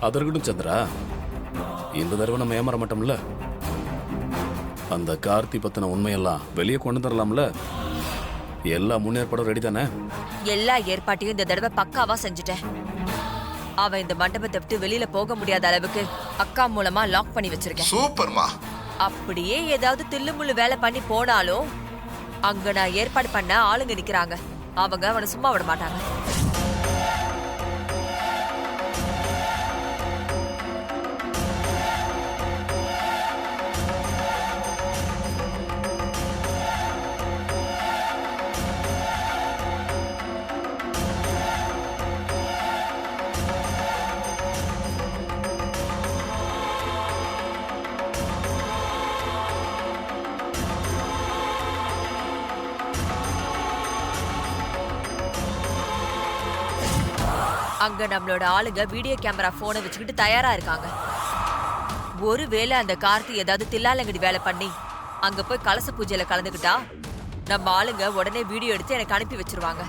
அது இருக்கட்டும் சந்திரா, இந்த தடவை நம்ம ஏமாற மாட்டோம்ல. அந்த கார்த்தி பத்தின உண்மையெல்லாம் வெளியே கொண்டு தரலாம்ல. எல்லா முன்னேற்பாடும் ரெடி தானே? எல்லா ஏற்பாட்டையும் இந்த தடவை பக்காவா செஞ்சுட்டேன். அவன் இந்த மண்டபத்தை விட்டு வெளியில போக முடியாத அளவுக்கு அக்கா மூலமா லாக் பண்ணி வச்சிருக்கேன். சூப்பர்மா. அப்படியே ஏதாவது தில்லுமுள்ளு வேலை பண்ணி போனாலும் அங்க நான் ஏற்பாடு பண்ண ஆளுங்க நிக்கிறாங்க. அவங்க அவனை சும்மா விட மாட்டாங்க. அங்க நம்மளோட ஆளுங்க வீடியோ கேமரா போனை வச்சுக்கிட்டு தயாரா இருக்காங்க. ஒருவேளை அந்த கார்த்தி ஏதாவது தில்லாலங்கடி வேலை பண்ணி அங்க போய் கலச பூஜையில கலந்துக்கிட்டா நம்ம ஆளுங்க உடனே வீடியோ எடுத்து எனக்கு அனுப்பி வச்சிருவாங்க.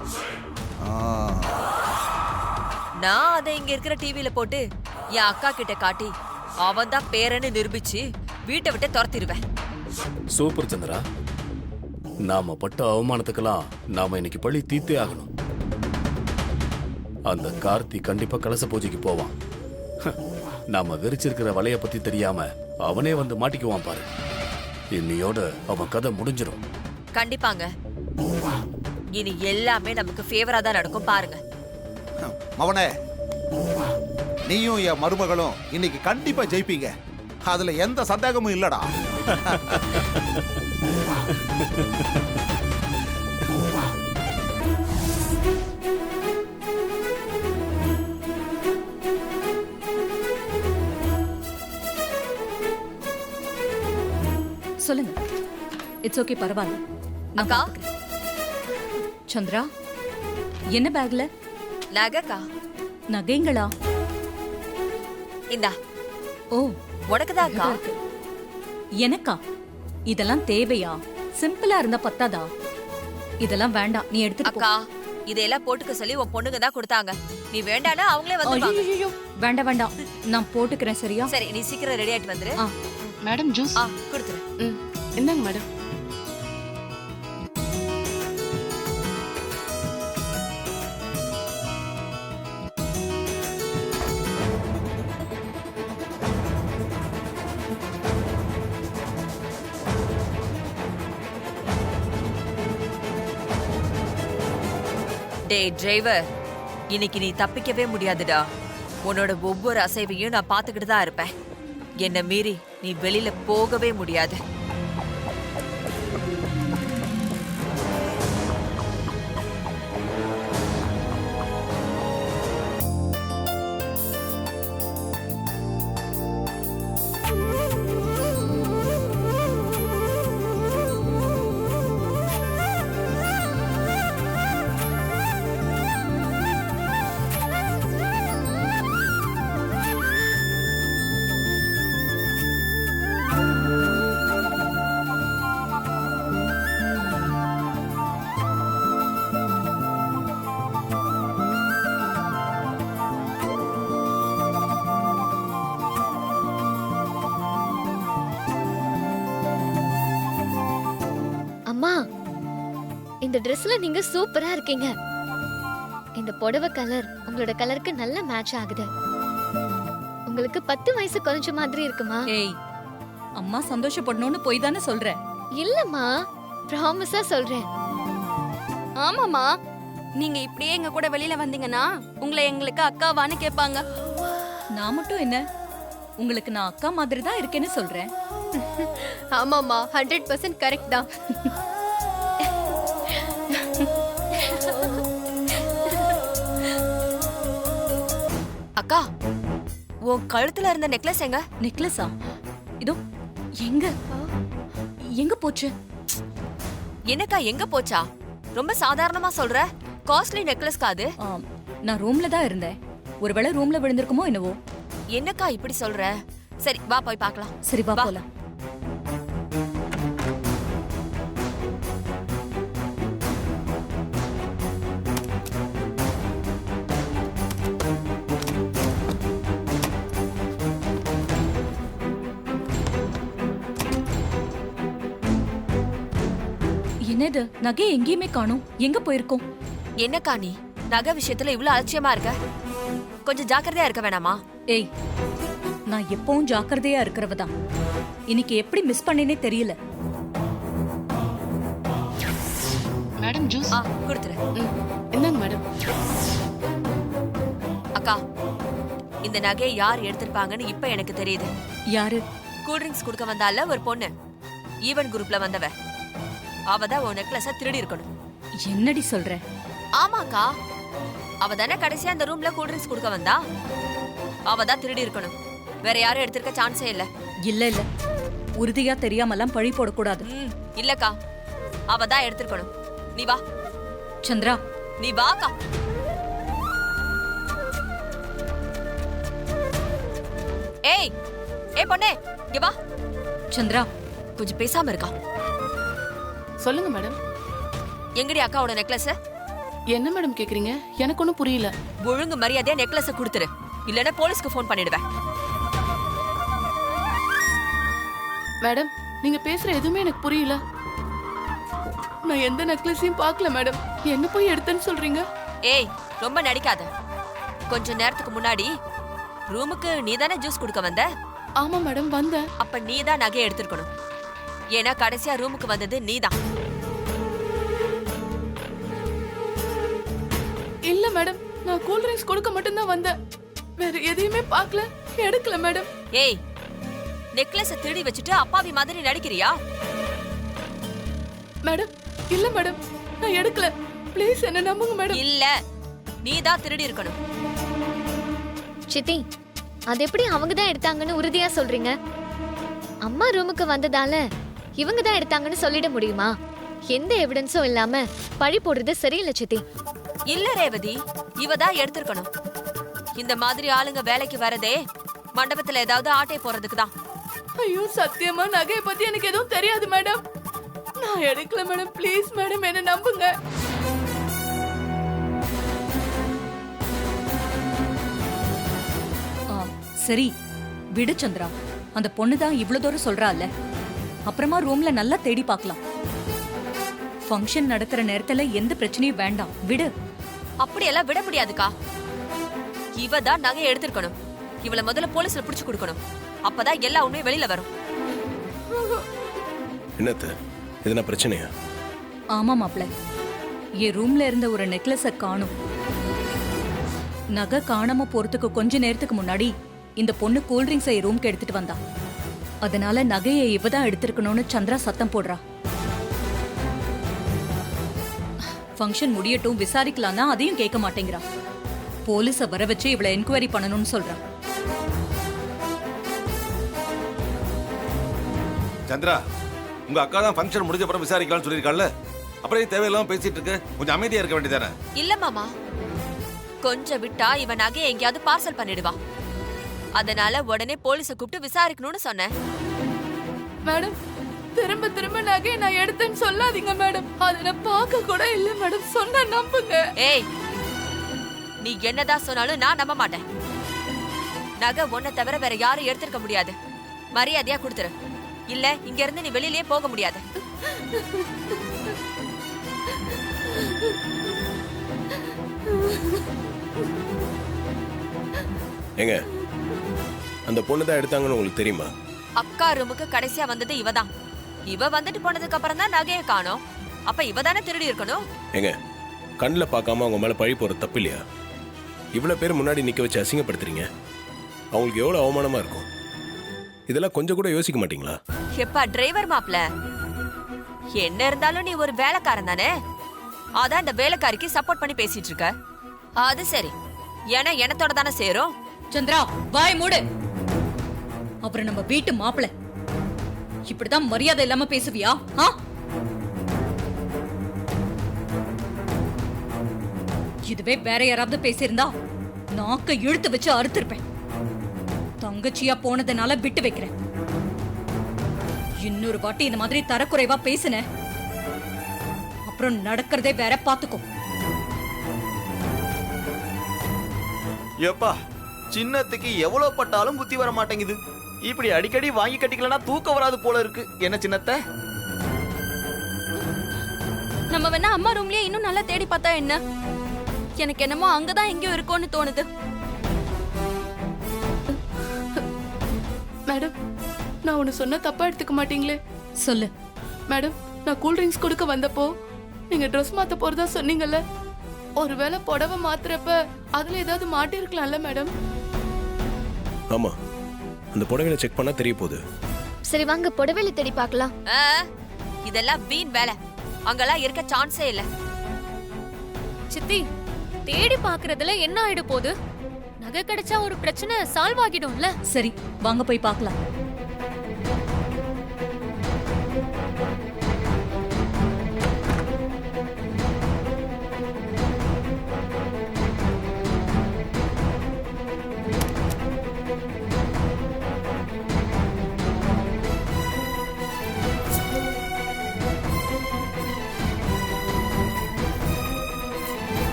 நான் அதை இங்க இருக்கிற டிவியில போட்டு என் அக்கா கிட்ட காட்டி அவன் தான் பேரன்னு நிரூபிச்சு வீட்டை விட்டு துரத்திடுவேன். சூப்பர் சந்திரா, நாம பட்ட அவமானத்துக்கெல்லாம் நாம இன்னைக்கு பழி தீர்த்தே ஆகணும். அந்த கார்த்தி கண்டிப்பா கலச பூஜைக்கு போவான். நாம விரிச்சிருக்கிற வலைய பத்தி தெரியாம அவனே வந்து மாட்டிக்குவான் பாரு. இன்னையோட அவன் கதை முடிஞ்சிடும். கண்டிப்பாங்க. இனி எல்லாமே நமக்கு ஃபேவரா தான் நடக்கும் பாருங்க. மவனே, நீயும் என் மருமகளும் இன்னைக்கு கண்டிப்பா ஜெயிப்பீங்க. அதுல எந்த சந்தேகமும் இல்லடா. சொல்லுங்க. இட்ஸ் ஓகே, பரவாயில்ல. அக்கா, சந்திரா, என்ன பேக்ல? நகைக்கா. நகைங்களா? இந்தா. ஓ, உனக்குதான் அக்கா. எனக்கா? இதெல்லாம் தேவையா? சிம்பிளா இருந்தா பத்தாதா? இதெல்லாம் வேண்டாம், நீ எடுத்துட்டு போ. அக்கா, இதெல்லாம் போட்டுக்க சொல்லி உன் பொண்ணுங்க தான் கொடுத்தாங்க. நீ வேண்டானா அவங்களே வந்துருவாங்க. ஐயோ, வேண்டாம் வேண்டாம், நான் போட்டுக்கிறேன். சரியா? சரி, நீ சீக்கிரம் ரெடி ஆயிட்டு வந்துரு. மேடம் ஜூஸ் கொடுத்துரு. என்னங்க மேடம்? டேய் டிரைவர், இன்னைக்கு நீ தப்பிக்கவே முடியாதுடா. உன்னோட ஒவ்வொரு அசைவையும் நான் பாத்துக்கிட்டு தான் இருப்பேன். என்ன மீறி நீ வெளியில போகவே முடியாது. அம்மா, இந்த ட்ரெஸ்ல நீங்க சூப்பரா இருக்கீங்க. இந்த புடவை கலர் உங்களோட கலருக்கு நல்ல மேட்ச் ஆகுது. உங்களுக்கு 10 வயசு குறைஞ்ச மாதிரி இருக்குமா? ஏய், அம்மா சந்தோஷப்படணும்னு போய் தானே சொல்றேன். இல்லம்மா, ப்ராமிஸா சொல்றேன். ஆமாமா, நீங்க இப்படியே எங்க கூட வெளியில வந்தீங்கன்னா உங்களை எங்களுக்கு அக்காவான்னு கேட்பாங்க. நான் மட்டும் என்ன, உங்களுக்கு நான் அக்கா மாதிரி தான் இருக்கேன்னு சொல்றேன். ஆமாமா, 100% கரெக்ட் தான். அக்கா, உன் கழுத்துல இருந்த நெக்லஸ் எங்க? நெக்லஸா? இதோ. எங்க எங்க போச்சு? என்னக்கா எங்க போச்சா? ரொம்ப சாதாரணமா சொல்ற. காஸ்ட்லி நெக்லஸ் காது. நான் ரூம்ல தான் இருந்தேன். ஒருவேளை ரூம்ல விழுந்திருக்குமோ என்னவோ. என்னக்கா இப்படி சொல்ற? சரி வா போய் பார்க்கலாம். சரி வா போலாம். என்னது நகை எங்கேயுமே காணோம், எங்க போயிருக்கோம்? என்னக்கா நீ நகை விஷயத்துல இவ்ளோ அலட்சியமா இருக்க? கொஞ்சம் ஜாக்கிரதையா இருக்க வேணாமா? ஏய், நான் எப்பவும் ஜாக்கிரதையா இருக்கிறவதான். இன்னைக்கு எப்படி மிஸ் பண்ணேனே தெரியல. Madam juice. கொடுத்துரு. இந்தாங்க மேடம். அக்கா, இந்த நகையை யார் எடுத்திருப்பாங்கன்னு இப்ப எனக்கு தெரியுது. யாரு? கூல் ட்ரிங்க்ஸ் கொடுக்க வந்தால ஒரு பொண்ணு, ஈவன் குரூப்ல வந்தவ. அவதான் உன் நெக்லஸ திருடி இருக்கணும். என்னடி சொல்ற? ஆமாக்கா, அவ தானே கடைசியா அந்த ரூம்ல கூல் ட்ரிங்க்ஸ் கொடுக்க வந்தா. அவதான் திருடி இருக்கணும். வேற யாரும் எடுத்திருக்க சான்ஸே இல்ல. இல்ல இல்ல, உறுதியா தெரியாமலாம் பழி போடக்கூடாது. இல்லக்கா, அவதான் எடுத்திருக்கணும். நீ வா சந்திரா. நீ வாக்கா. ஏய் ஏய் பொண்ணே, இங்க வா. சந்திரா, கொஞ்சம் பேசாம இருக்கா. சொல்லுங்க மேடம். எங்கடி அக்காவோட நெக்லஸ்? என்ன மேடம் கேக்குறீங்க? எனக்கு ஒன்றும் புரியல. ஒழுங்கு மரியாதையா நெக்லஸ் கொடுத்துரு, இல்லன்னா போலீஸ்க்கு ஃபோன் பண்ணிடுவேன். மேடம், நீங்க பேசுற எதுவுமே எனக்கு புரியல. நான் எந்த நெக்லஸையும் பார்க்கல மேடம். என்ன போய் எடுத்தேன்னு சொல்றீங்க? ஏய், ரொம்ப நடிக்காத. கொஞ்ச நேரத்துக்கு முன்னாடி ரூமுக்கு நீதானே ஜூஸ் கொடுக்க வந்த? ஆமா மேடம், வந்தேன். அப்ப நீதான் நகையை எடுத்திருக்கணும். ஏன்னா கடைசியா ரூமுக்கு வந்தது நீதான். இல்ல மேடம், நான் கூல் ட்ரிங்க்ஸ் கொடுக்க மட்டும்தான் வந்தேன். வேற எதையுமே பார்க்கல, எடுக்கல மேடம். ஏய், நெக்லஸ திருடி வச்சுட்டு அப்பாவி மாதிரி நடிக்கிறியா? மேடம், இல்ல மேடம், நான் எடுக்கல. ப்ளீஸ் என்ன நம்புங்க மேடம். இல்ல, நீதான் திருடி இருக்கணும். சித்தி, அது எப்படி அவங்க தான் எடுத்தாங்கன்னு உறுதியா சொல்றீங்க? அம்மா ரூமுக்கு வந்ததால இவங்க தான் எடுத்தாங்கன்னு சொல்லிட முடியுமா? எந்த எவிடன்ஸும் இல்லாம பழி போடுறது சரியில்லை சித்தி. இல்ல ரேவதி, இவதான் எடுத்திருக்கணும். இந்த மாதிரி ஆளுங்க வேலைக்கு வரதே மண்டபத்துல ஏதாவது ஆட்டை போறதுக்கு தான். ஐயோ, சத்தியமா நகையை பத்தி எனக்கு எதுவும் தெரியாது மேடம். நான் எடுக்கல மேடம். ப்ளீஸ் மேடம், என்ன நம்புங்க. சரி விடு சந்திரா, அந்த பொண்ணு தான் இவ்வளவு தூரம் சொல்றாள்ல, அப்புறமா ரூம்ல நல்லா தேடி பார்க்கலாம். ஃபங்க்ஷன் நடக்கிற நேரத்துல எந்த பிரச்சனையும் வேண்டாம், விடு. அப்படியெல்லாம் விட முடியாதுக்கா. இவ தான் நகையை எடுத்திருக்கணும். இவளை முதல்ல போலீஸ்ல புடிச்சு கொடுக்கணும். அப்பதான் எல்லா உண்மையும் வெளியில வரும். என்னத்த, எதுனா பிரச்சனையா? ஆமா மாப்ள, என் ரூம்ல இருந்த ஒரு நெக்லஸ காணும். நகை காணாம போறதுக்கு கொஞ்ச நேரத்துக்கு முன்னாடி இந்த பொண்ணு கூல்ட்ரிங்க்ஸை ரூம்க்கு எடுத்துட்டு வந்தா. அதனால நகையை இவதான் எடுத்திருக்கணும்னு சந்திரா சத்தம் போடுறா. ஃபங்க்ஷன் முடியட்டும் விசாரிக்கலாம்னா அதையும் கேட்க மாட்டேங்கிறா. போலீஸ வர வச்சு இவளை என்கொயரி பண்ணணும்னு சொல்றா. சந்திரா, உங்க அக்கா தான் ஃபங்க்ஷன் முடிஞ்ச அப்புறம் விசாரிக்கலாம்னு சொல்லியிருக்காள்ல, அப்புறம் தேவையில்லாம பேசிட்டு இருக்க. கொஞ்சம் அமைதியா இருக்க வேண்டியதானே? இல்ல மாமா, கொஞ்சம் விட்டா இவன் நகையை எங்கேயாவது பார்சல் பண்ணிடுவா. அதனால உடனே போலீஸ கூப்பிட்டு விசாரிக்கணும்னு சொன்னேன். மேடம், திரும்ப திரும்ப நகையை நான் எடுத்தேன்னு சொல்லாதீங்க மேடம். அதை நான் பார்க்க கூட இல்ல மேடம். சொன்னா நம்புங்க. ஏய், நீ என்னதான் சொன்னாலும் நான் நம்ப மாட்டேன். நகை ஒன்ன தவிர வேற யாரும் எடுத்திருக்க முடியாது. மரியாதையா கொடுத்துரு, இல்ல இங்க இருந்து நீ வெளியிலே போக முடியாது. ஏங்க, அந்த பொண்ணு தான் எடுத்தாங்கன்னு உங்களுக்கு தெரியுமா? அக்கா ரூமுக்கு கடைசியா வந்தது இவதான். இவ வந்துட்டு போனதுக்கு அப்புறம் தான் நகையை காணோம். அப்ப இவ தானே திருடி இருக்கணும். ஏங்க, கண்ணில் பார்க்காம அவங்க மேல பழி போறது தப்பு இல்லையா? இவ்வளவு பேர் முன்னாடி நிக்க வச்சு அசிங்கப்படுத்துறீங்க. அவங்களுக்கு எவ்வளவு அவமானமா இருக்கும். இதெல்லாம் கொஞ்சம் கூட யோசிக்க மாட்டீங்களா? எப்பா டிரைவர் மாப்ள, என்ன இருந்தாலும் நீ ஒரு வேலைக்காரன் தானே. அதான் இந்த வேலைக்காரிக்கு சப்போர்ட் பண்ணி பேசிட்டு இருக்க. அது சரி, ஏன்னா எனத்தோட தானே சேரும். சந்திரா, வாய் மூடு. அப்புறம் நம்ம வீட்டு மாப்பிள இப்படிதான் மரியாதை இல்லாம பேசுவியா? இதுவே வேற யாராவது பேசியிருந்தா நாக்க இழுத்து வச்சு அறுத்திருப்பேன். தங்கச்சியா போனதுனால விட்டு வைக்கிறேன். இன்னொரு வாட்டி இந்த மாதிரி தரக்குறைவா பேசுன அப்புறம் நடக்கிறதே வேற, பாத்துக்கோ. ஏப்பா, சின்னத்துக்கு எவ்வளவு பட்டாலும் புத்தி வர மாட்டேங்குது. இப்படி அடிக்கடி வாங்கி கட்டிக்கலனா தூக்கம் வராது போல இருக்கு. என்ன சின்னத்தை? நம்ம வேணா அம்மா ரூம்லயே இன்னும் நல்லா தேடி பார்த்தா என்ன? எனக்கு என்னமோ அங்கதான் எங்கேயோ இருக்கோன்னு தோணுது. மேடம், நான் ஒன்னு சொன்னா தப்பா எடுத்துக்க மாட்டீங்களே? சொல்லு. மேடம், நான் கூல் ட்ரிங்க்ஸ் கொடுக்க வந்தப்போ நீங்க ட்ரெஸ் மாத்த போறதா சொன்னீங்கல்ல, ஒருவேளை புடவை மாத்துறப்ப அதுல ஏதாவது மாட்டி இருக்கலாம்ல மேடம்? ஆமா, அந்த புடவையில செக் பண்ணா தெரிய போகுது. சரி வாங்க புடவையில தேடி பார்க்கலாம். இதெல்லாம் வீண் வேலை. அங்கெல்லாம் இருக்க சான்ஸே இல்ல. சித்தி, தேடி பாக்குறதுல என்ன ஆயிட போகுது? நகை கிடைச்சா ஒரு பிரச்சனை சால்வ் ஆகிடும்ல. சரி வாங்க போய் பார்க்கலாம்.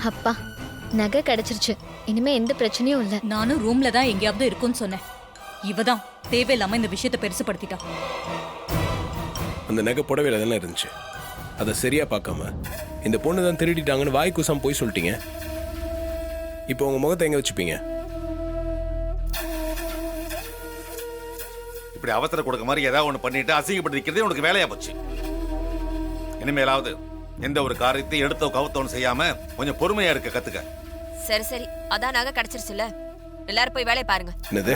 அப்பா, நகை கிடைச்சிருச்சு. இனிமே எந்த பிரச்சனையும் இல்ல. நானும் ரூம்ல தான் எங்கேயாவது இருக்குன்னு சொன்னேன். இவதான் தேவையில்லாம இந்த விஷயத்தை பெருசுப்படுத்திட்டா. அந்த நகை புடவையில தானே இருந்துச்சு. அதை சரியா பார்க்காம இந்த பொண்ணு தான் திருடிட்டாங்கன்னு வாய் கூசாம போய் சொல்லிட்டீங்க. இப்போ உங்க முகத்தை எங்க வச்சுப்பீங்க? இப்படி அவசர கொடுக்க மாதிரி ஏதாவது ஒண்ணு பண்ணிட்டு அசிங்கப்பட்டு நிக்கிறதே உனக்கு வேலையா போச்சு. இனிமேலாவது எந்த ஒரு காரியத்தை எடுத்தோ கவுத்தோன்னு செய்யாம கொஞ்சம் பொறுமையா இருக்க கத்துக்க. சரி சரி, அதான் நகை கிடைச்சிருச்சுல, எல்லாரும் போய் வேலையை பாருங்க. என்னது,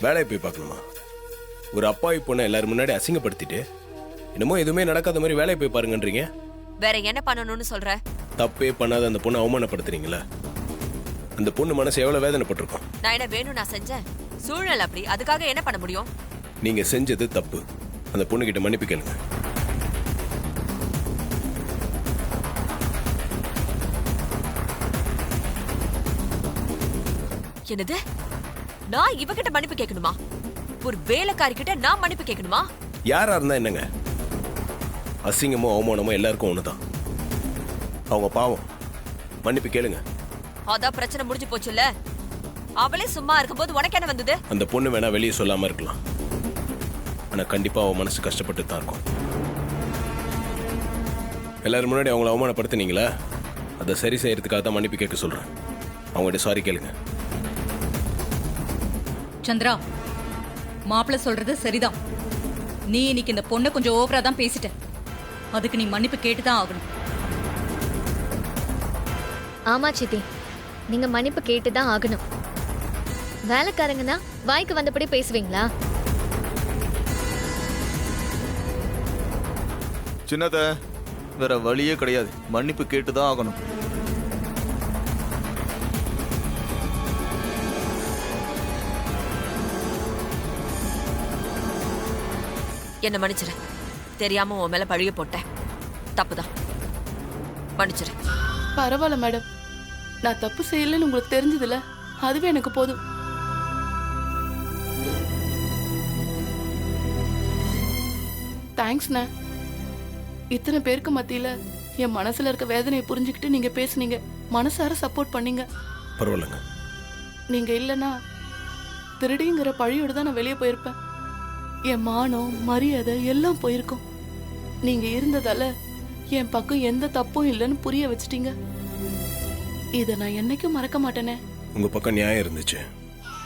வேலையை போய் பார்க்கணுமா? ஒரு அப்பாவி பொண்ணை எல்லாரும் முன்னாடி அசிங்கப்படுத்திட்டு என்னமோ எதுவுமே நடக்காத மாதிரி வேலையை போய் பாருங்கன்றீங்க. வேற என்ன பண்ணணும்னு சொல்ற? தப்பே பண்ணாத அந்த பொண்ணை அவமானப்படுத்துறீங்களா? அந்த பொண்ணு மனசு எவ்வளவு வேதனைப்பட்டிருக்கும். நான் என்ன வேணும் நான் செஞ்சேன்? சூழ்நிலை அப்படி, அதுக்காக என்ன பண்ண முடியும்? நீங்க செஞ்சது தப்பு. அந்த பொண்ணு கிட்ட மன்னிப்பு கேளுங்க. என்னது? நான் இவகிட்ட மன்னிப்பு கேட்கணுமா? ஒரு வேலைக்காரி கிட்ட நான் மன்னிப்பு கேட்கணுமா? யாரா இருந்தா என்னங்க, அசிங்கமோ அவமானமோ எல்லாருக்கும் ஒண்ணுதான். அவங்க பாவம், மன்னிப்பு கேளுங்க. அதான் பிரச்சனை முடிஞ்சு போச்சுல்ல. அவளே சும்மா இருக்கும்போது உனக்கு என்ன வந்தது? அந்த பொண்ணு வேணா வெளியே சொல்லாம இருக்கலாம், ஆனா கண்டிப்பா அவ மனசு கஷ்டப்பட்டு தான் இருக்கும். எல்லாரும் முன்னாடி அவங்கள அவமானப்படுத்தினீங்களா, அதை சரி செய்யறதுக்காக தான் மன்னிப்பு கேட்க சொல்றேன். அவங்ககிட்ட சாரி கேளுங்க. சந்திரா, மாப்பிள்ள சொல்றது சரிதான். நீ இன்னைக்கு இந்த பொண்ணை கொஞ்சம் ஓவரா தான் பேசிட்ட. அதுக்கு நீ மன்னிப்பு கேட்டுதான் ஆகணும். ஆமா சித்தி, நீங்க மன்னிப்பு கேட்டுதான் ஆகணும். வேலைக்காரங்கன்னா வாய்க்கு வந்தபடி பேசுவீங்களா? சின்னத, வேற வழியே கிடையாது. மன்னிப்பு கேட்டுதான் ஆகணும். என்ன மன்னிச்சிரு. தெரியாம உன் மேல பழிய போட்டேன், தப்புதான். மன்னிச்சிரு. பரவாயில்ல மேடம், நான் தப்பு செய்யலன்னு உங்களுக்கு தெரிஞ்சதுல, அதுவே எனக்கு போதும். தேங்க்ஸ்ண்ணே. இத்தனை பேருக்கு மத்தியில என் மனசுல இருக்க வேதனையை புரிஞ்சுக்கிட்டு நீங்க பேசுனீங்க, மனசார சப்போர்ட் பண்ணீங்க. பரவாயில்லைங்க. நீங்க இல்லைன்னா திருடிங்கிற பழியோட தான் நான் வெளியே போயிருப்பேன். என் மானம் மரியாதை எல்லாம் போயிருக்கும். நீங்க இருந்ததால என் பக்கம் எந்த தப்பும் இல்லைன்னு புரிய வச்சிட்டீங்க. இதை நான் என்னைக்கும் மறக்க மாட்டேனே. உங்க பக்கம் நியாயம் இருந்துச்சு,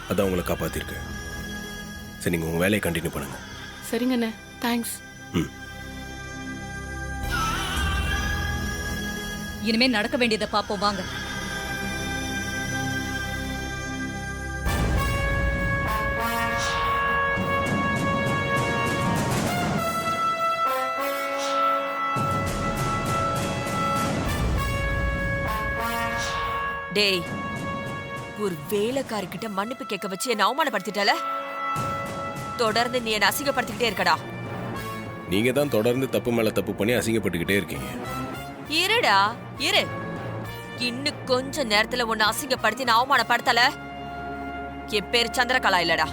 அதான் உங்களை காப்பாத்திருக்கு. சரி, நீங்க உங்க வேலையை கண்டினியூ பண்ணுங்க. சரிங்கண்ணே, தேங்க்ஸ். இனிமே நடக்க வேண்டியதை பாப்போம் வாங்க. டேய், ஒரு வேலைக்காரி கிட்ட மன்னிப்பு கேட்க வச்சு என்ன அவமானப்படுத்திட்டால. தொடர்ந்து நீ என்ன அசிங்கப்படுத்திக்கிட்டே இருக்கடா. நீங்க தான் தொடர்ந்து தப்பு மேல தப்பு பண்ணி அசிங்கப்பட்டுக்கிட்டே இருக்கீங்க. இருடா இரு, இன்னும் கொஞ்ச நேரத்துல உன்னை அசிங்கப்படுத்தி நான் அவமானப்படுத்தல, என் பேரு சந்திரகலா இல்லடா.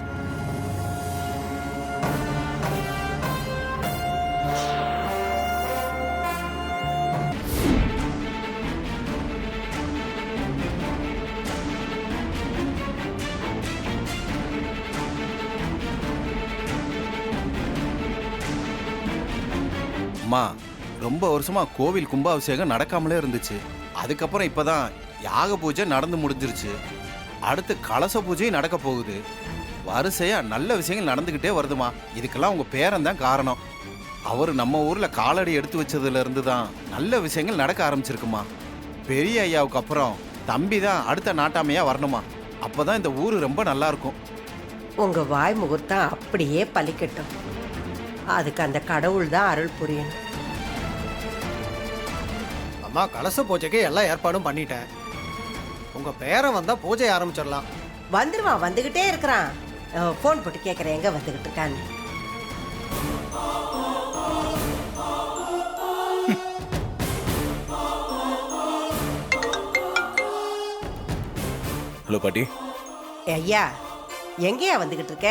அம்மா ரொம்ப வருஷமா கோவில் கும்பாபிஷேகம் நடக்காமலே இருந்துச்சு. அதுக்கப்புறம் இப்பதான் யாக பூஜை நடந்து முடிஞ்சிருச்சு. அடுத்து கலச பூஜையும் நடக்க போகுது. வரிசையா நல்ல விஷயங்கள் நடந்துகிட்டே வருதுமா. இதுக்கெல்லாம் உங்க பேரன் தான் காரணம். அவர் நம்ம ஊர்ல காலடி எடுத்து வச்சதுல இருந்து தான் நல்ல விஷயங்கள் நடக்க ஆரம்பிச்சிருக்குமா. பெரிய ஐயாவுக்கு அப்புறம் தம்பி தான் அடுத்த நாட்டாமையா வரணுமா. அப்பதான் இந்த ஊரு ரொம்ப நல்லா இருக்கும். உங்க வாய் முகூர்த்தம் அப்படியே பலிக்கட்டும். அதுக்கு அந்த கடவுள் தான் அருள் புரியணும். அம்மா, கலச பூஜைக்கு எல்லா ஏற்பாடும் பண்ணிட்டேன். உங்க பேரன் வந்தா பூஜை ஆரம்பிச்சிடலாம். வந்துருவான், வந்துகிட்டே இருக்கிறான். ஃபோன் போட்டு கேட்குறேன் எங்க வந்துகிட்டு இருக்கான்னு. ஹலோ பாட்டி. ஐயா, எங்கேயா வந்துகிட்டு இருக்க?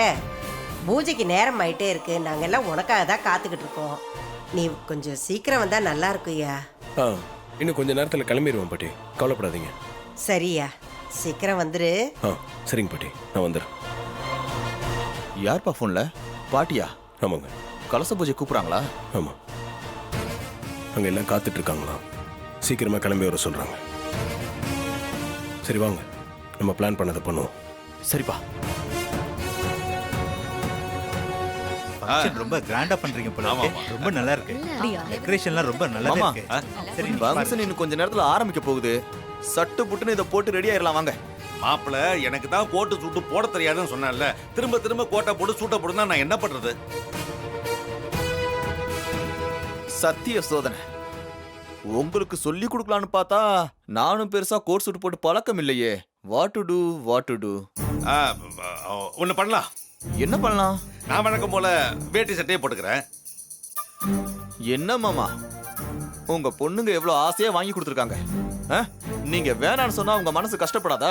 பூஜைக்கு நேரம் ஆயிட்டே இருக்கு. நாங்க எல்லாம் உனக்காக தான் காத்துக்கிட்டு இருக்கோம். நீ கொஞ்சம் சீக்கிரம் வந்தா நல்லா இருக்கும் ஐயா. இன்னும் கொஞ்ச நேரத்தில் கிளம்பிடுவேன் பாட்டி, கவலைப்படாதீங்க. சரியா, சீக்கிரம் வந்துரு. சரிங்க பாட்டி, நான் வந்துடுறேன். யார்ப்பா ஃபோன்ல? பாட்டியா? ஆமாங்க. கலச பூஜை கூப்பிட்றாங்களா? ஆமாம், அங்கே எல்லாம் காத்துட்டு இருக்காங்களா, சீக்கிரமாக கிளம்பி வர சொல்கிறாங்க. சரி வாங்க, நம்ம பிளான் பண்ணதை பண்ணுவோம். சரிப்பா. ரொம்ப கிராண்டா பண்றீங்க போல. ரொம்ப நல்லா இருக்கு. டெக்கரேஷன்லாம் ரொம்ப நல்லா இருக்கு. சரி, ஃபங்க்ஷன் இன்னும் கொஞ்ச நேரத்துல ஆரம்பிக்க போகுது. சட்டு புட்டுன்னு இதை போட்டு ரெடி ஆயிரலாம் வாங்க. மாப்பிள்ள, எனக்கு தான் கோட்டு சூட்டு போட தெரியாதுன்னு சொன்னேன்ல. திரும்ப திரும்ப கோட்டை போட்டு சூட்டை போடுனா நான் என்ன பண்றது? சத்திய சோதனை. உங்களுக்கு சொல்லி கொடுக்கலான்னு பார்த்தா நானும் பெருசா கோட் சூட் போட்டு பழக்கம் இல்லையே. வாட் டு டு ஒன்னு பண்ணலாம். என்ன பண்ணலாம்? நான் வழக்கம் போல வேட்டி சட்டையே போட்டுக்கிறேன். என்ன மாமா, உங்க பொண்ணுங்க எவ்வளவு ஆசையா வாங்கி கொடுத்துருக்காங்க. நீங்க வேணான்னு சொன்னா உங்க மனசு கஷ்டப்படாதா?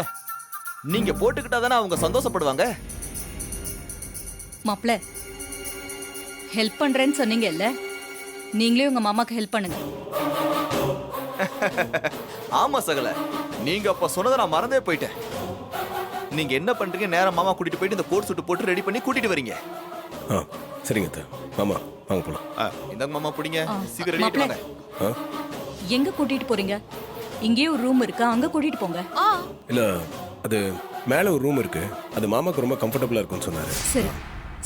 நீங்க போட்டுக்கிட்டாதானே அவங்க சந்தோஷப்படுவாங்க. மாப்ள, ஹெல்ப் பண்றேன்னு சொன்னீங்கல்ல, நீங்களே உங்க மாமாக்கு ஹெல்ப் பண்ணுங்க. ஆமா சகல, நீங்க அப்ப சொன்னதை நான் மறந்தே போயிட்டேன். நீங்க என்ன பண்றீங்க? நேரம் மாமா கூட்டிட்டு போயிட்டு இந்த கோட் சூட் போட்டு ரெடி பண்ணி கூட்டிட்டு வரீங்க. சரிங்க மாமா, வாங்க போலாம். இந்த மாமா பிடிங்க, சீக்கிரம் ரெடி மாப்ள, பண்ணுங்க. எங்க கூட்டிட்டு போறீங்க? இங்கேயே ஒரு ரூம் இருக்கு, அங்க கூட்டிட்டு போங்க. இல்ல, அது மேல ஒரு ரூம் இருக்கு, அது மாமாக்கு ரொம்ப கம்ஃபர்டபுளா இருக்கும்னு சொன்னாரு. சரி,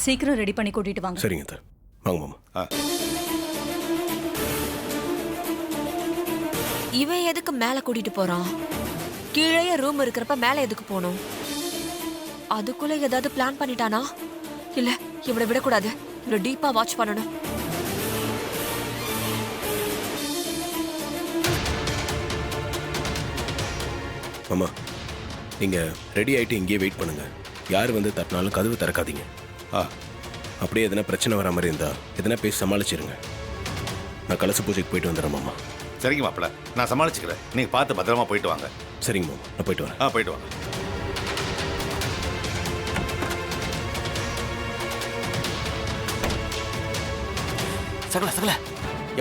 சீக்கிரம் ரெடி பண்ணி கூட்டிட்டு வாங்க. சரிங்க வாங்க மாமா. இவன் எதுக்கு மேல கூட்டிட்டு போறான்? கீழே ரூம் இருக்கிறப்ப மேல எதுக்கு போகணும்? அதுக்குள்ள ஏதாவது பிளான் பண்ணிட்டானா? இல்ல, இவனை விடக்கூடாது. இவனை டீப்பா வாட்ச் பண்ணணும். மாமா, நீங்க ரெடி ஆயிட்டு இங்கேயே வெயிட் பண்ணுங்க. யார் வந்து தட்டினாலும் கதவு திறக்காதீங்க. அப்படியே எதனா பிரச்சனை வர மாதிரி இருந்தா எதனா பேசி சமாளிச்சிருங்க. நான் கலச பூஜைக்கு போயிட்டு வந்துடுறேன் மாமா. சரிங்க மாப்பிள்ள, நான் சமாளிச்சுக்கிறேன். நீங்க பார்த்து பத்திரமா போயிட்டு வாங்க. சரிங்க மாமா, நான் போயிட்டு வரேன். போயிட்டு வாங்க. சகல சகல,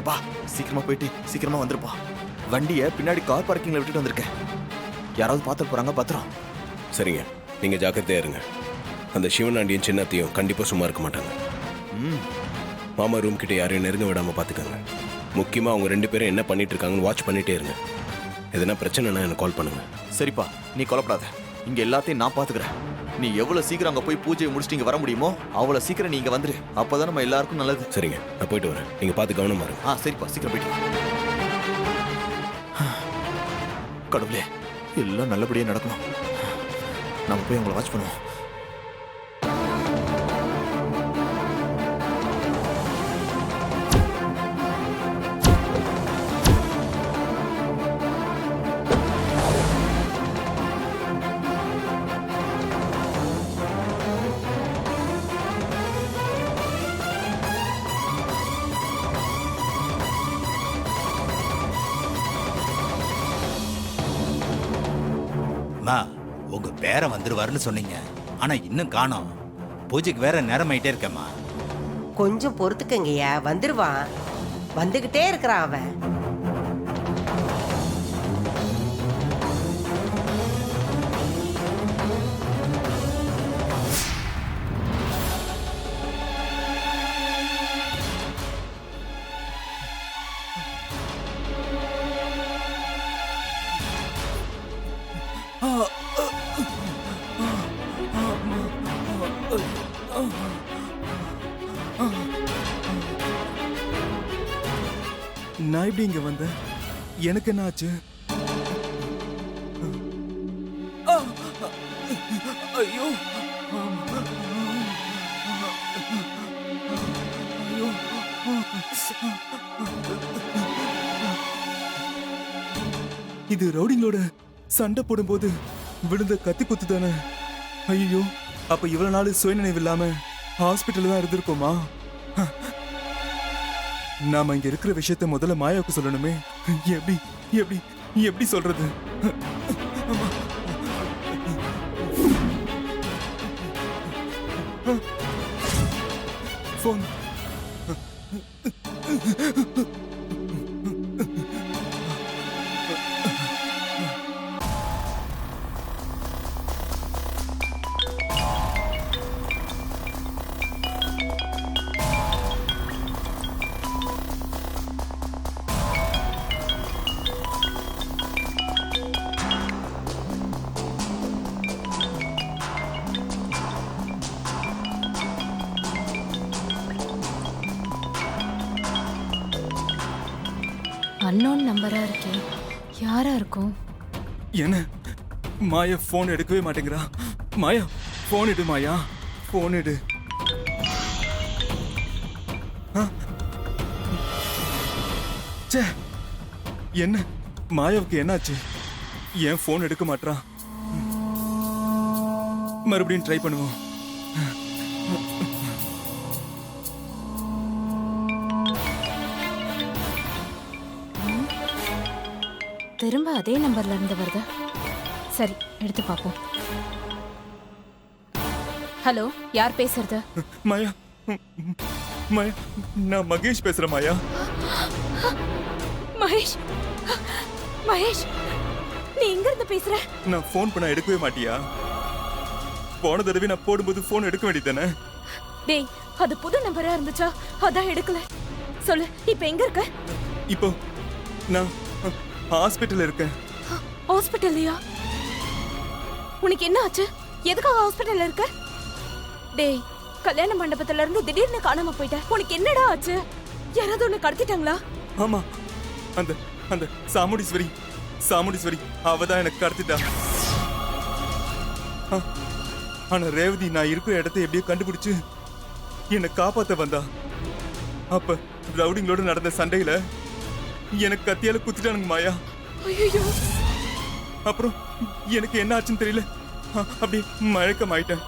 எப்பா சீக்கிரமா போயிட்டு சீக்கிரமா வந்துருப்பா. வண்டியை பின்னாடி கார் பார்க்கிங்ல விட்டுட்டு வந்திருக்கேன். யாராவது பார்த்துட்டு போறாங்க, பத்திரம். சரிங்க, நீங்க ஜாக்கிரதையா இருங்க. அந்த சிவனாண்டியும் சின்னத்தையும் கண்டிப்பா சும்மா இருக்க மாட்டாங்க. மாமா ரூம் கிட்ட யாரையும் நெருங்க விடாம பாத்துக்கோங்க. முக்கியமா அவங்க 2 பேரும் என்ன பண்ணிட்டு இருக்காங்கன்னு வாட்ச் பண்ணிட்டே இருங்க. எதனா பிரச்சனைனா எனக்கு கால் பண்ணுங்க. சரிப்பா, நீ கொலைப்படாத. இங்க எல்லாத்தையும் நான் பாத்துக்கிறேன். நீ எவ்வளவு சீக்கிரம் அங்க போய் பூஜையை முடிச்சுட்டு இங்க வர முடியுமோ அவ்வளவு சீக்கிரம் நீங்க வந்துரு. அப்பதான் நம்ம எல்லாருக்கும் நல்லது. சரிங்க, நான் போயிட்டு வரேன். நீங்க பார்த்து கவனமா இருங்க. சரிப்பா, சீக்கிரம் போயிட்டு. கடவுளே, எல்லாம் நல்லபடியா நடக்கணும். நம்ம போய் அவங்கள வாட்ச் பண்ணுவோம். உங்க பேரன் வந்துருவாருன்னு சொன்னீங்க, ஆனா இன்னும் காணோம். பூஜைக்கு வேற நேரம் ஆயிட்டே இருக்கேம்மா. கொஞ்சம் பொறுத்துக்கங்கய்யா, வந்துருவான். வந்துகிட்டே இருக்கிறான் அவன். நான் எப்படி இங்க வந்தேன்? எனக்கு என்ன ஆச்சு? ஐயோ இது ரவுடிங்களோட சண்டை போடும்போது விழுந்த கத்தி குத்து தானே? ஐயோ, அப்ப இவ்வளவு நாள் சுயநினைவு இல்லாம ஹாஸ்பிட்டல் தான் இருந்திருக்கோமா? நாம இங்க இருக்கிற விஷயத்த முதல்ல மாயாவுக்கு சொல்லணுமே. எப்படி எப்படி எப்படி சொல்றது? போன். அன்னோன் நம்பரா இருக்கே, யாரா இருக்கும்? என்ன மாயா போன் எடுக்கவே மாட்டேங்கிறா? மாயா போன் எடு, மாயா போன் எடு. ச்சே, என்ன மாயாவுக்கு என்னாச்சு? ஏன் போன் எடுக்க மாட்டா? மறுபடியும் ட்ரை பண்ணுவோம். திரும்ப அதே நம்பர்ல இருந்து வருது. சரி, எடுத்து பார்ப்போம். ஹலோ, யார் பேசுறது? மாயா, மாயா, நான் மகேஷ் பேசுறேன். மாயா. மகேஷ், மகேஷ், நீ எங்க இருந்து பேசுற? நான் போன் பண்ண எடுக்கவே மாட்டியா? போன தடவை நான் போடும்போது போன் எடுக்க வேண்டியதானே? டேய், அது புது நம்பரா இருந்துச்சா? அதான் எடுக்கல. சொல்லு, இப்ப எங்க இருக்க? இப்போ நான் ஹாஸ்பிட்டல் இருக்கேன். ஹாஸ்பிட்டல்லையா? உனக்கு என்ன ஆச்சு? எதுக்காக ஹாஸ்பிட்டல்ல இருக்க? டேய், கல்யாண மண்டபத்துல இருந்து திடீர்னு காணாம போயிட்ட. உனக்கு என்னடா ஆச்சு? யாராவது உன்னை கடத்திட்டாங்களா? ஆமா, அந்த அந்த சாமுண்டீஸ்வரி அவதான் எனக்கு கடத்திட்டா. ஆனா ரேவதி நான் இருக்கிற இடத்தை எப்படியோ கண்டுபிடிச்சு என்னை காப்பாத்த வந்தா. அப்ப ரவுடிங்களோட நடந்த சண்டையில எனக்கு கத்தியால குத்திட்டானுங்க மாயா. ஐயோ, அப்புறம் எனக்கு என்ன ஆச்சுன்னு தெரியல, அப்படி மயக்கம் ஆயிட்டேன்.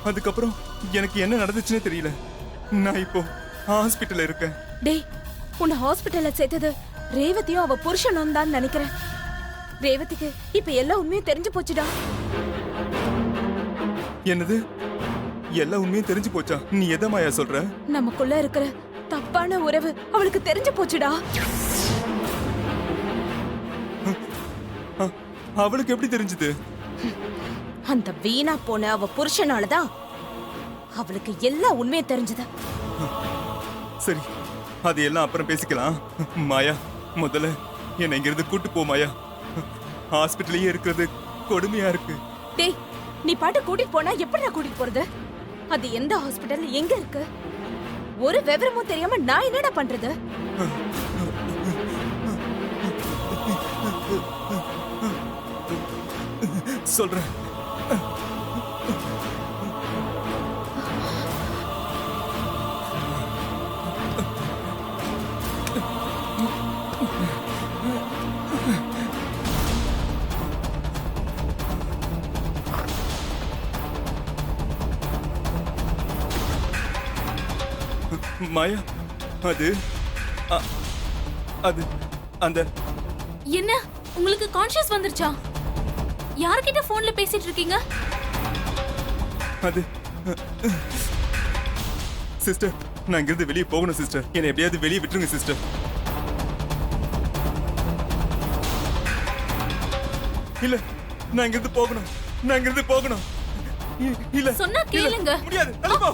அதுக்கப்புறம் எனக்கு என்ன நடந்துச்சுன்னு தெரியல. நான் இப்போ ஹாஸ்பிட்டல்ல இருக்கேன். டேய், உன்னை ஹாஸ்பிட்டல்ல சேர்த்தது ரேவதியும் அவ புருஷனும் தான் நினைக்கிறேன். ரேவதிக்கு இப்ப எல்லா உண்மையும் தெரிஞ்சு போச்சுடா. என்னது? எல்லா உண்மையும் தெரிஞ்சு போச்சா? நீ எதை மாயா சொல்ற? நமக்குள்ள இருக்கிற தப்பான உறவு அவளுக்கு தெரிஞ்சு போச்சுடா. அவளுக்கு எப்படி தெரிஞ்சது? அந்த வீணா போன அவ புருஷனாலதான் அவளுக்கு எல்லா உண்மையும் தெரிஞ்சது. சரி, அதையெல்லாம் அப்புறம் பேசிக்கலாம். மாயா, முதல்ல என்னை இங்கிருந்து கூட்டு போ மாயா. ஹாஸ்பிட்டலையே இருக்கிறது கொடுமையா இருக்கு. டேய், நீ பாட்டு கூட்டிட்டு போனா எப்படி நான் கூட்டிட்டு போறது? அது எந்த ஹாஸ்பிட்டல், எங்க இருக்கு? ஒரு விவரமும் தெரியாம நான் என்னடா பண்றது? சொல்றேன். மாயா, அது அந்த என்ன, உங்களுக்கு கான்ஷியஸ் வந்துருச்சா? யார்கிட்ட போன்ல பேசிட்டு இருக்கீங்க? அது சிஸ்டர், நான் இங்கிருந்து வெளியே போகணும் சிஸ்டர். என்னை எப்படியாவது வெளியே விட்டுருங்க சிஸ்டர். இல்ல, நான் இங்கிருந்து போகணும். இல்ல, சொன்னா கேளுங்க. முடியாது. தள்ளுப்போ.